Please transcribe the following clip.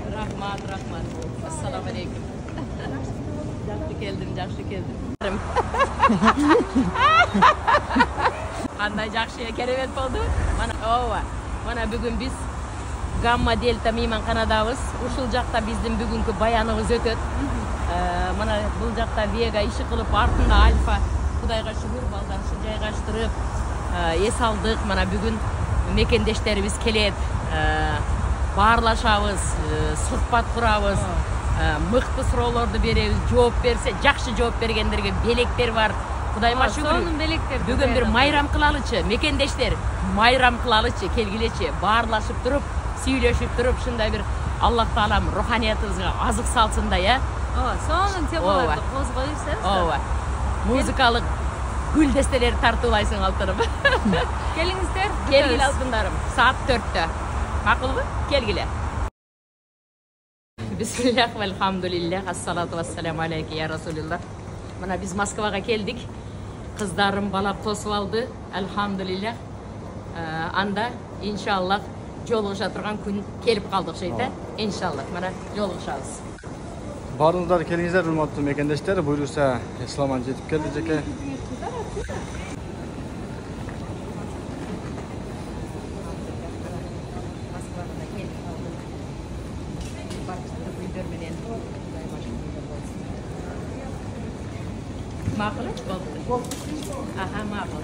Rahmat, rahmat. Assalamu alaikum. Yaxshi keldim. Qanday yaxshi keremet bo'ldi. Mana bugun biz Gamma Delta mehmonxonadamiz. Ушул жакта биздин бүгүнкү баяныбыз өтөт. Mana бул жакта Vega иши кылып, артында Альфа. Кудайга шүгүр, балдар ушул жайгаштырып, эс алдык. Mana бүгүн мекендештерибиз келет. Баарлашабыз, сухбат курабыз. Мыкты суроолорду беребиз. Жооп берсе, жакшы жооп бергендерге белектер бар. Кудайга шүгүр. Бүгүн бир майрам кылалычы, мекендештер. Майрам кылалычы, келгилечи, баарлашып туруп, сүйлөшүп туруп, ушундай бир Аллах Таалам руханиятыбызга азык салсын да, я. Сонун темаларды козгойсуз. Музыкалык гүлдестелер тартуулайсың алтыным. Келиңиздер. Келгиле алтындарым. Саат 4-тө. Макулбу? Келгиле. Бисмиллах ва алхамдулиллах, ассалату вассаламу алейки я Расулилlah. Mana biz Moskvaga keldik. Kızlarım balap tosып aldı. Elhamdülillah. Anda inşallah жолугуша турган күн келип калдык şeyde. İnşallah mana жолугушабыз. Баарыңыздар келиңиздер, урматтуу мекендештер. Буйруса, исламан жетип келди жеке. Makul boldu. Aha, makul.